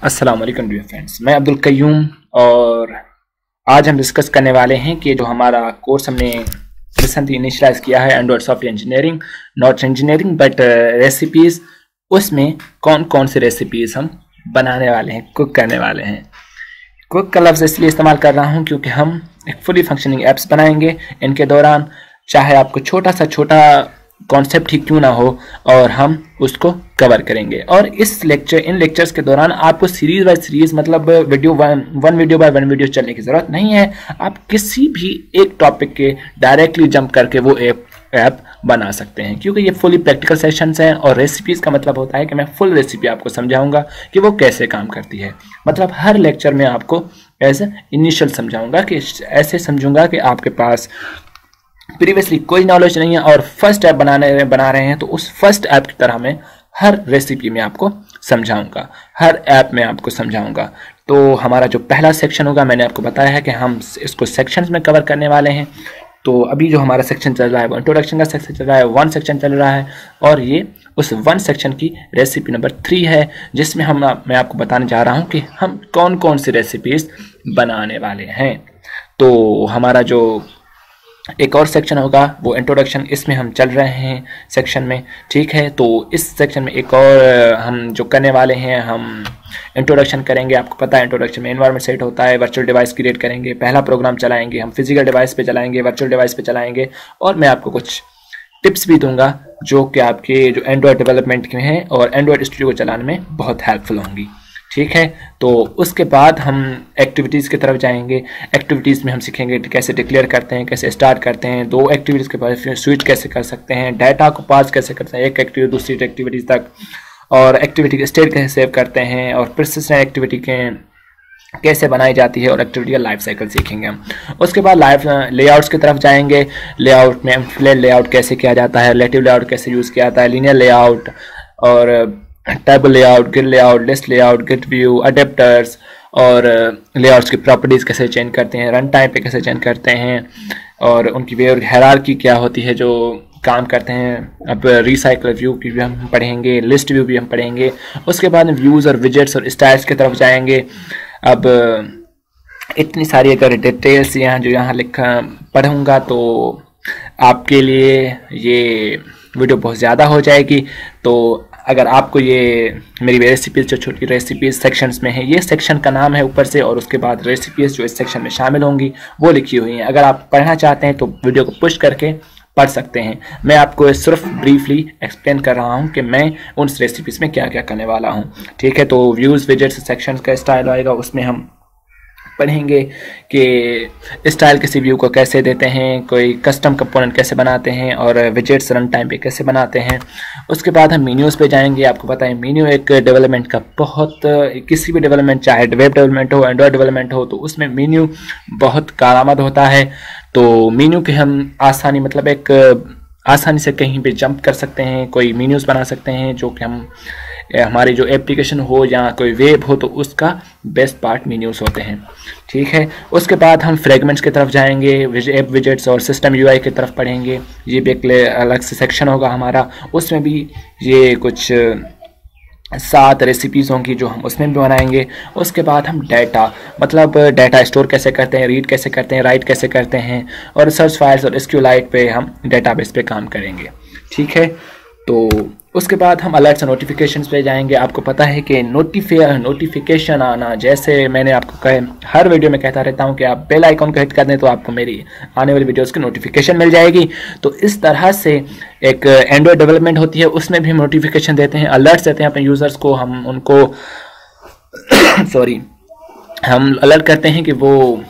अस्सलाम वालेकुम dear friends, मैं अब्दुल कयूम और आज हम डिस्कस करने वाले हैं कि जो हमारा कोर्स हमने रिसेंटली इनिशियलाइज किया है Android software engineering, not engineering but recipes, उसमें कौन कौन सी रेसिपीज़ हम बनाने वाले हैं, कुक करने वाले हैं। कुक का लफ्ज़ इसलिए इस्तेमाल कर रहा हूँ क्योंकि हम एक फुली फंक्शनिंग एप्स बनाएंगे। इनके दौरान चाहे आपको छोटा सा छोटा कॉन्सेप्ट ही क्यों ना हो और हम उसको कवर करेंगे। और इन लेक्चर्स के दौरान आपको सीरीज बाय सीरीज मतलब one video by one video चलने की ज़रूरत नहीं है। आप किसी भी एक टॉपिक के डायरेक्टली जंप करके वो ऐप बना सकते हैं क्योंकि ये फुली प्रैक्टिकल सेशंस हैं। और रेसिपीज़ का मतलब होता है कि मैं फुल रेसिपी आपको समझाऊंगा कि वो कैसे काम करती है। मतलब हर लेक्चर में आपको एज इनिशियल समझाऊंगा कि ऐसे समझूंगा कि आपके पास प्रीवियसली कोई नॉलेज नहीं है और फर्स्ट ऐप बना रहे हैं, तो उस फर्स्ट ऐप की तरह मैं हर रेसिपी में आपको समझाऊंगा, हर ऐप में आपको समझाऊंगा। तो हमारा जो पहला सेक्शन होगा, मैंने आपको बताया है कि हम इसको सेक्शंस में कवर करने वाले हैं। तो अभी जो हमारा सेक्शन चल रहा है वो इंट्रोडक्शन का सेक्शन चल रहा है, 1 सेक्शन चल रहा है और ये उस 1 सेक्शन की रेसिपी नंबर 3 है, जिसमें मैं आपको बताने जा रहा हूँ कि हम कौन कौन सी रेसिपीज़ बनाने वाले हैं। तो हमारा जो एक और सेक्शन होगा वो इंट्रोडक्शन, इसमें हम चल रहे हैं सेक्शन में, ठीक है। तो इस सेक्शन में एक और हम जो करने वाले हैं, हम इंट्रोडक्शन करेंगे। आपको पता है इंट्रोडक्शन में एनवायरनमेंट सेट होता है, वर्चुअल डिवाइस क्रिएट करेंगे, पहला प्रोग्राम चलाएंगे, हम फिजिकल डिवाइस पे चलाएंगे, वर्चुअल डिवाइस पे चलाएंगे और मैं आपको कुछ टिप्स भी दूंगा जो कि आपके जो एंड्रॉयड डेवलपमेंट में हैं और एंड्रॉयड स्टूडियो को चलाने में बहुत हेल्पफुल होंगी, ठीक है। तो उसके बाद हम एक्टिविटीज़ की तरफ जाएंगे। एक्टिविटीज़ में हम सीखेंगे कैसे डिक्लेयर करते हैं, कैसे स्टार्ट करते हैं, 2 एक्टिविटीज़ के बाद फिर स्विच कैसे कर सकते हैं, डाटा को पास कैसे करते हैं एक एक्टिविटी दूसरी एक्टिविटी तक, और एक्टिविटी के स्टेट कैसे सेव करते हैं, और persistent एक्टिविटी के कैसे बनाई जाती है और एक्टिविटी का लाइफ साइकिल सीखेंगे हम। उसके बाद लेआउट्स की तरफ जाएंगे। लेआउट में फ्लैट लेआउट कैसे किया जाता है, रिलेटिव लेआउट कैसे यूज़ किया जाता है, लीनियर लेआउट और table layout, grid layout, list layout, grid view, adapters और लेआउट्स की प्रॉपर्टीज़ कैसे चेंज करते हैं, रन टाइम पे कैसे चेंज करते हैं और उनकी हायरार्की क्या होती है जो काम करते हैं। अब रिसाइकल व्यू की भी हम पढ़ेंगे, लिस्ट व्यू भी हम पढ़ेंगे। उसके बाद व्यूज़ और विजेट्स और स्टाइल्स की तरफ जाएंगे। अब इतनी सारी अगर डिटेल्स यहाँ लिखा पढ़ूँगा तो आपके लिए ये वीडियो बहुत ज़्यादा हो जाएगी। तो अगर आपको ये मेरी रेसिपीज़ जो छोटी रेसिपीज़ सेक्शंस में है, ये सेक्शन का नाम है ऊपर से, और उसके बाद रेसिपीज़ जो इस सेक्शन में शामिल होंगी वो लिखी हुई हैं। अगर आप पढ़ना चाहते हैं तो वीडियो को पुश करके पढ़ सकते हैं। मैं आपको सिर्फ ब्रीफली एक्सप्लेन कर रहा हूँ कि मैं उन रेसिपीज़ में क्या क्या करने वाला हूँ, ठीक है। तो व्यूज़ विजेट्स सेक्शन का स्टाइल आएगा, उसमें हम पढ़ेंगे कि स्टाइल किसी व्यू को कैसे देते हैं, कोई कस्टम कंपोनेंट कैसे बनाते हैं और विजेट्स रन टाइम पे कैसे बनाते हैं। उसके बाद हम मेन्यूज़ पे जाएंगे। आपको पता है मेन्यू एक डेवलपमेंट का बहुत, किसी भी डेवलपमेंट चाहे वेब डेवलपमेंट हो, एंड्रॉयड डेवलपमेंट हो, तो उसमें मेन्यू बहुत कारआमद होता है। तो मेन्यू के हम आसानी से कहीं पे जंप कर सकते हैं, कोई मेन्यूज़ बना सकते हैं जो कि हमारी जो एप्लीकेशन हो या कोई वेब हो तो उसका बेस्ट पार्ट मेन्यूज़ होते हैं, ठीक है। उसके बाद हम फ्रेगमेंट्स की तरफ जाएंगे, ऐप विजेट्स और सिस्टम यूआई की तरफ पढ़ेंगे। ये भी एक अलग से सेक्शन होगा हमारा, उसमें भी ये कुछ 7 रेसिपीज़ होंगी जो हम उसमें भी बनाएंगे। उसके बाद हम डाटा स्टोर कैसे करते हैं, रीड कैसे करते हैं, राइट कैसे करते हैं, और सर्च फाइल्स और SQLite पे हम डेटाबेस पे काम करेंगे, ठीक है। तो उसके बाद हम अलर्ट्स और नोटिफिकेशंस पे जाएंगे। आपको पता है कि नोटिफिकेशन आना, जैसे मैंने आपको हर वीडियो में कहता रहता हूँ कि आप बेल आइकॉन को हिट कर दें तो आपको मेरी आने वाली वीडियोस की नोटिफिकेशन मिल जाएगी। तो इस तरह से एक एंड्रॉयड डेवलपमेंट होती है, उसमें भी हम नोटिफिकेशन देते हैं, अलर्ट्स देते हैं अपने यूज़र्स को। हम उनको हम अलर्ट करते हैं कि वो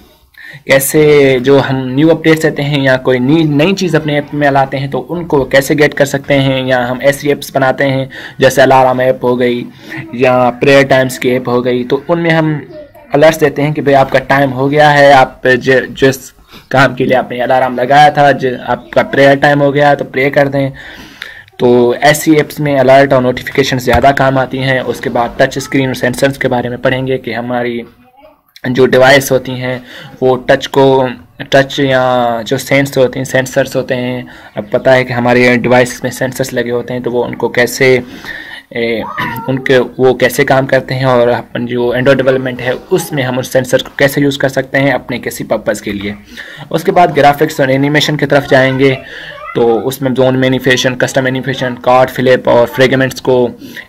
कैसे, जो हम न्यू अपडेट्स देते हैं या कोई नई चीज़ अपने ऐप में लाते हैं तो उनको कैसे गेट कर सकते हैं। या हम ऐसी ऐप्स बनाते हैं जैसे अलार्म ऐप हो गई या प्रेयर टाइम्स की ऐप हो गई, तो उनमें हम अलर्ट्स देते हैं कि भाई आपका टाइम हो गया है, आप जिस काम के लिए आपने अलार्म लगाया था, आपका प्रेयर टाइम हो गया है तो प्रे कर दें। तो ऐसी ऐप्स में अलर्ट और नोटिफिकेशन ज़्यादा काम आती हैं। उसके बाद टच स्क्रीन और सेंसर्स के बारे में पढ़ेंगे कि हमारी जो डिवाइस होती हैं वो टच या जो सेंसर्स होते हैं। अब पता है कि हमारे डिवाइस में सेंसर्स लगे होते हैं, तो वो उनको कैसे उनके वो कैसे काम करते हैं, और अपन जो एंड्रॉयड डेवलपमेंट है उसमें हम उस सेंसर को कैसे यूज़ कर सकते हैं अपने किसी पर्पज़ के लिए। उसके बाद ग्राफिक्स और एनिमेशन की तरफ जाएंगे, तो उसमें जोन मैनिफेशन, कस्टम एनिमेशन, कार्ड फ्लिप और फ्रेगमेंट्स को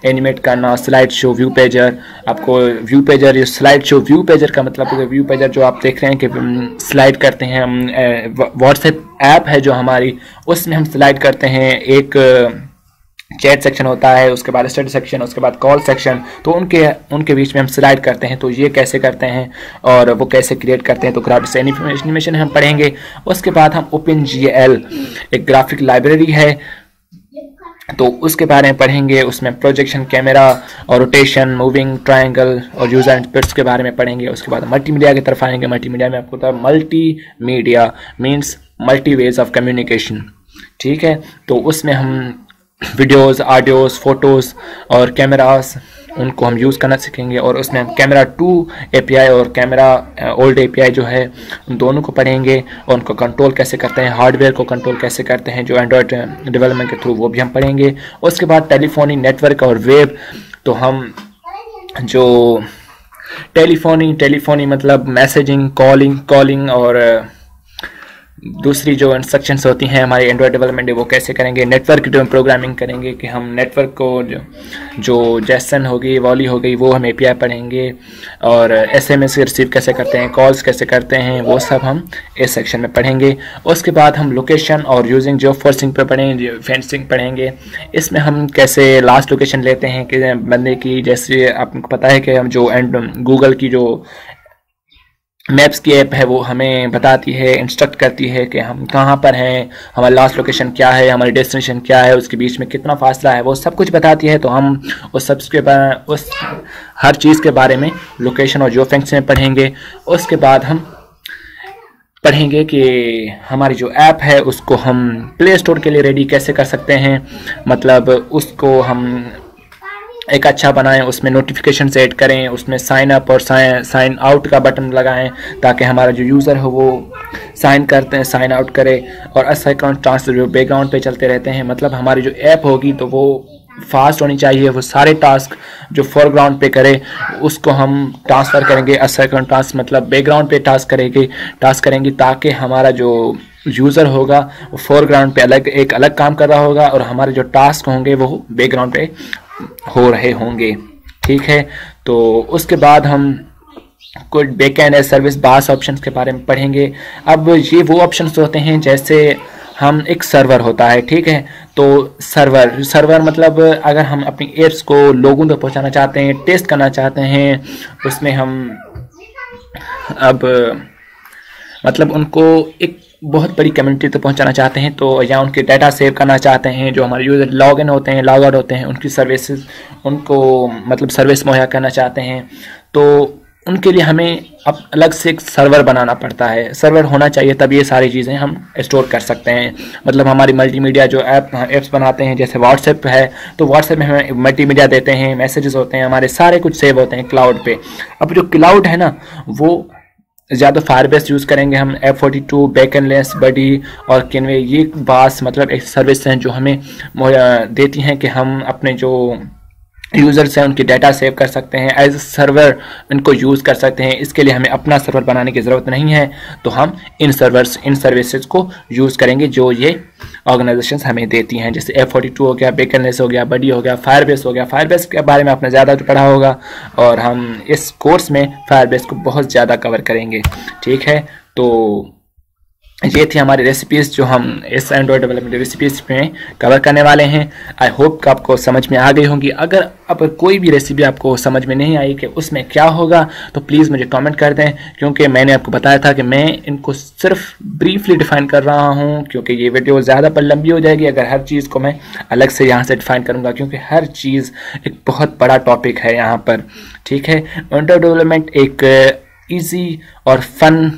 एनिमेट करना, स्लाइड शो, व्यू पेजर। आपको व्यू पेजर, ये स्लाइड शो, व्यू पेजर का मतलब है व्यू पेजर जो आप देख रहे हैं कि स्लाइड करते हैं हम, व्हाट्सएप ऐप है जो हमारी, उसमें हम स्लाइड करते हैं। एक चैट सेक्शन होता है, उसके बाद स्टडी सेक्शन, उसके बाद कॉल सेक्शन, तो उनके बीच में हम स्लाइड करते हैं। तो ये कैसे करते हैं और वो कैसे क्रिएट करते हैं, तो ग्राफिक्स एनिमेशन हम पढ़ेंगे। उसके बाद हम OpenGL, एक ग्राफिक लाइब्रेरी है, तो उसके बारे में पढ़ेंगे। उसमें प्रोजेक्शन, कैमरा और रोटेशन, मूविंग ट्रायंगल और यूजर इंटरफेस के बारे में पढ़ेंगे। उसके बाद मल्टीमीडिया की तरफ आएंगे। मल्टीमीडिया में आपको पता है multimedia means multi ways of communication, ठीक है। तो उसमें हम वीडियोस, ऑडियोस, फोटोज़ और कैमरास उनको हम यूज़ करना सीखेंगे। और उसमें हम कैमरा 2 API और कैमरा ओल्ड API जो है उन दोनों को पढ़ेंगे और उनको कंट्रोल कैसे करते हैं, हार्डवेयर को कंट्रोल कैसे करते हैं जो एंड्रॉयड डेवलपमेंट के थ्रू, वो भी हम पढ़ेंगे। उसके बाद टेलीफोनी नेटवर्क और वेब, तो हम जो टेलीफोनी मतलब मैसेजिंग, कॉलिंग और दूसरी जो इंस्ट्रक्शंस होती हैं हमारे एंड्रॉयड डेवलपमेंट वो कैसे करेंगे। नेटवर्क प्रोग्रामिंग करेंगे कि हम नेटवर्क को जो जेसन हो गई, वॉली हो गई, वो हम API पढ़ेंगे। और SMS रिसीव कैसे करते हैं, कॉल्स कैसे करते हैं, वो सब हम इस सेक्शन में पढ़ेंगे। उसके बाद हम लोकेशन और यूजिंग जॉब फोर्सिंग पर पढ़ेंगे, फेंसिंग पढ़ेंगे। इसमें हम कैसे लास्ट लोकेशन लेते हैं कि बंदे की, जैसे आपको पता है कि हम जो गूगल की जो मैप्स की ऐप है वो हमें बताती है, इंस्ट्रक्ट करती है कि हम कहाँ पर हैं, हमारी लास्ट लोकेशन क्या है, हमारी डेस्टिनेशन क्या है, उसके बीच में कितना फासला है, वो सब कुछ बताती है। तो हम उस हर चीज़ के बारे में लोकेशन और जियोफेंसिंग में पढ़ेंगे। उसके बाद हम पढ़ेंगे कि हमारी जो ऐप है उसको हम प्ले स्टोर के लिए रेडी कैसे कर सकते हैं, मतलब उसको हम एक अच्छा बनाएं, उसमें नोटिफिकेशन सेट करें, उसमें साइन अप और साइन आउट का बटन लगाएं ताकि हमारा जो यूज़र हो वो साइन आउट करे। और असाइक्लॉन ट्रांसफर जो बैकग्राउंड पे चलते रहते हैं, मतलब हमारी जो ऐप होगी तो वो फास्ट होनी चाहिए, वो सारे टास्क जो फोरग्राउंड पे करे उसको हम ट्रांसफ़र करेंगे। असाइक्लॉन टास्क मतलब बैकग्राउंड पे टास्क करेंगे ताकि हमारा जो यूज़र होगा वो फोरग्राउंड पे एक अलग काम कर रहा होगा और हमारे जो टास्क होंगे वो बैकग्राउंड पे हो रहे होंगे, ठीक है। तो उसके बाद हम कुछ बैकएंड सर्विस बास ऑप्शंस के बारे में पढ़ेंगे। अब ये वो ऑप्शंस होते हैं जैसे हम एक सर्वर होता है, ठीक है। तो सर्वर मतलब अगर हम अपनी एप्स को लोगों तक पहुंचाना चाहते हैं, टेस्ट करना चाहते हैं, उसमें हम अब मतलब उनको एक बहुत बड़ी कम्युनिटी तक पहुंचाना चाहते हैं, तो या उनके डाटा सेव करना चाहते हैं, जो हमारे यूज़र लॉग इन होते हैं, लॉग आउट होते हैं, उनकी सर्विसेज उनको मतलब सर्विस मुहैया करना चाहते हैं, तो उनके लिए हमें अब अलग से एक सर्वर बनाना पड़ता है। सर्वर होना चाहिए तब ये सारी चीज़ें हम स्टोर कर सकते हैं। मतलब हमारी मल्टीमीडिया जो ऐप्स बनाते हैं, जैसे व्हाट्सएप है, तो व्हाट्सएप में हमें मल्टीमीडिया देते हैं, मैसेजेस होते हैं, हमारे सारे कुछ सेव होते हैं क्लाउड पे। अब जो क्लाउड है ना, वो ज़्यादा फायरबेस यूज़ करेंगे हम, F42, बैकएंडलेस, बडी और किनवे, ये बास मतलब एक सर्विस हैं जो हमें देती हैं कि हम अपने जो यूज़र्स हैं उनकी डाटा सेव कर सकते हैं, एज सर्वर इनको यूज़ कर सकते हैं। इसके लिए हमें अपना सर्वर बनाने की ज़रूरत नहीं है, तो हम इन सर्विसेज को यूज़ करेंगे जो ये ऑर्गेनाइजेशंस हमें देती हैं, जैसे F42 हो गया, बैकएंडलेस हो गया, बडी हो गया, फायरबेस हो गया। फायरबेस के बारे में आपने ज़्यादा पढ़ा होगा और हम इस कोर्स में फायरबेस को बहुत ज़्यादा कवर करेंगे, ठीक है। तो ये थी हमारी रेसिपीज़ जो हम इस एंड्रॉयड डेवलपमेंट रेसिपीज़ में कवर करने वाले हैं। आई होप कि आपको समझ में आ गई होंगी। अगर अब कोई भी रेसिपी आपको समझ में नहीं आई कि उसमें क्या होगा तो प्लीज़ मुझे कमेंट कर दें, क्योंकि मैंने आपको बताया था कि मैं इनको सिर्फ ब्रीफली डिफ़ाइन कर रहा हूँ, क्योंकि ये वीडियो ज़्यादा पर लंबी हो जाएगी अगर हर चीज़ को मैं अलग से यहाँ से डिफ़ाइन करूँगा, क्योंकि हर चीज़ एक बहुत बड़ा टॉपिक है यहाँ पर, ठीक है। एंड्रॉयड डेवलपमेंट एक ईजी और फन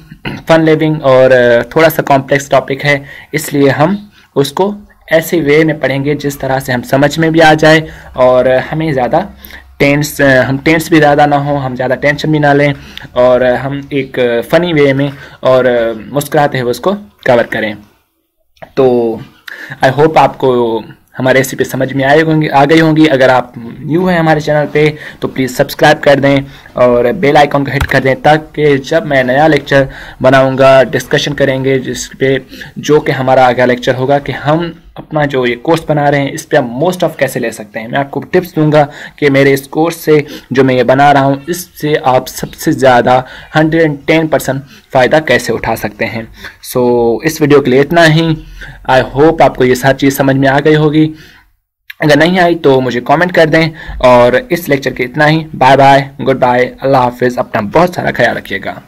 लिविंग और थोड़ा सा कॉम्प्लेक्स टॉपिक है, इसलिए हम उसको ऐसे वे में पढ़ेंगे जिस तरह से हम समझ में भी आ जाए और हमें ज़्यादा टेंस भी ज़्यादा ना हो, हम ज़्यादा टेंशन भी ना लें और हम एक फ़नी वे में और मुस्कुराते हुए उसको कवर करें। तो आई होप आपको हमारे रेसिपी समझ में आ गई होंगी। अगर आप न्यू हैं हमारे चैनल पे तो प्लीज़ सब्सक्राइब कर दें और बेल आइकॉन को हिट कर दें, ताकि जब मैं नया लेक्चर बनाऊंगा, डिस्कशन करेंगे जिस पे जो कि हमारा आगे लेक्चर होगा कि हम अपना जो ये कोर्स बना रहे हैं इस पे हम मोस्ट ऑफ कैसे ले सकते हैं। मैं आपको टिप्स दूंगा कि मेरे इस कोर्स से जो मैं ये बना रहा हूँ इससे आप सबसे ज़्यादा 110% फ़ायदा कैसे उठा सकते हैं। सो इस वीडियो के लिए इतना ही। आई होप आपको ये सारी चीज़ समझ में आ गई होगी। अगर नहीं आई तो मुझे कमेंट कर दें। और इस लेक्चर के इतना ही। बाय बाय, गुड बाय, अल्लाह हाफिज़। अपना बहुत सारा ख्याल रखिएगा।